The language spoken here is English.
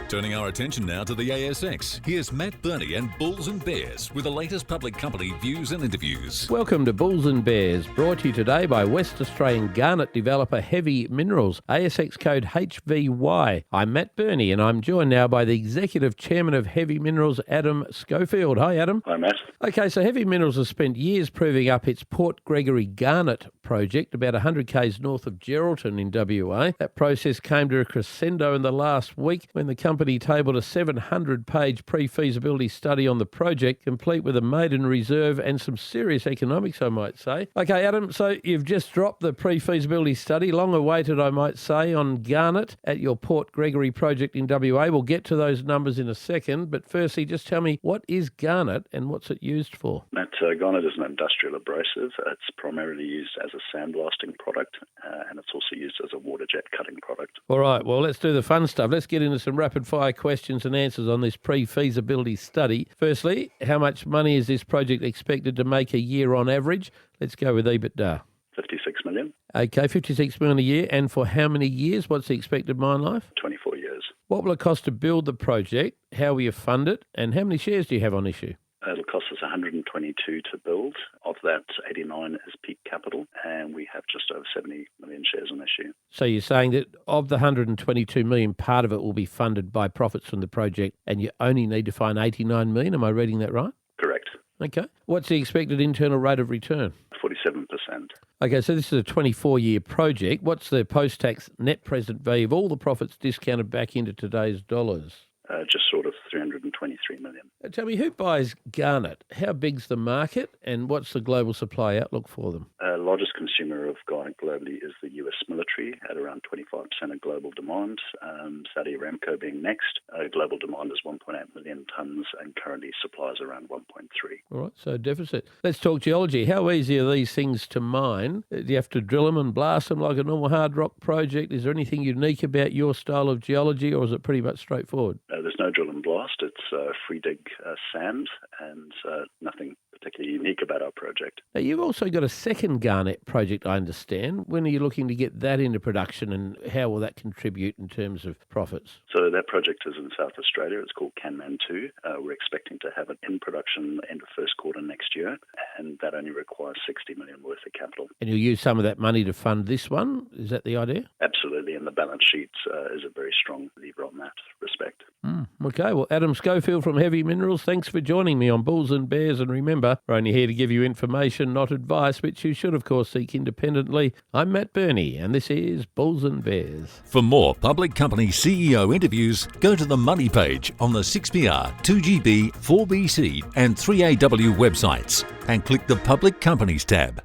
Turning our attention now to the ASX, here's Matt Birney and Bulls and Bears with the latest public company views and interviews. Welcome to Bulls and Bears, brought to you today by West Australian garnet developer Heavy Minerals, ASX code HVY. I'm Matt Birney and I'm joined now by the Executive Chairman of Heavy Minerals, Adam Schofield. Hi, Adam. Hi, Matt. Okay, so Heavy Minerals has spent years proving up its Port Gregory Garnet project, about 100 k's north of Geraldton in WA. That process came to a crescendo in the last week when the company tabled a 700-page pre-feasibility study on the project, complete with a maiden reserve and some serious economics, I might say. Okay, Adam, so you've just dropped the pre-feasibility study, long awaited, I might say, on Garnet at your Port Gregory project in WA. We'll get to those numbers in a second, but firstly, just tell me, what is Garnet and what's it used for? Matt, Garnet is an industrial abrasive. It's primarily used as a sandblasting product, and it's also used as a water jet cutting product. All right, well, let's do the fun stuff. Let's get into some rapid-fire questions and answers on this pre-feasibility study. Firstly, how much money is this project expected to make a year on average? Let's go with EBITDA. 56 million. Okay, 56 million a year. And for how many years? What's the expected mine life? 24 years. What will it cost to build the project? How will you fund it? And how many shares do you have on issue? It'll cost us 122 to build. Of that, 89 is peak capital, and we have just over 70 million shares on issue. So you're saying that of the 122 million, part of it will be funded by profits from the project, and you only need to find 89 million. Am I reading that right? Correct. Okay. What's the expected internal rate of return? 47%. Okay, so this is a 24-year project. What's the post-tax net present value of all the profits discounted back into today's dollars? Just sort of 323 million. Tell me, who buys Garnet? How big's the market, and what's the global supply outlook for them? Largest consumer of garnet globally is the US military at around 25% of global demand. Saudi Aramco being next. Global demand is 1.8 million tonnes and currently supplies around 1.3. All right, so deficit. Let's talk geology. How easy are these things to mine? Do you have to drill them and blast them like a normal hard rock project? Is there anything unique about your style of geology, or is it pretty much straightforward? There's no drill and blast. It's free dig sand and nothing particularly unique about our project. Now, you've also got a second Garnet project, I understand. When are you looking to get that into production, and how will that contribute in terms of profits? So that project is in South Australia. It's called Canman 2. We're expecting to have it in production end of first quarter next year, and that only requires 60 million worth of capital. And you'll use some of that money to fund this one? Is that the idea? Absolutely, and the balance sheet is a very strong lever on that respect. Okay, well, Adam Schofield from Heavy Minerals, thanks for joining me on Bulls and Bears. And remember, we're only here to give you information, not advice, which you should, of course, seek independently. I'm Matt Birney, and this is Bulls and Bears. For more public company CEO interviews, go to the Money page on the 6PR, 2GB, 4BC and 3AW websites and click the Public Companies tab.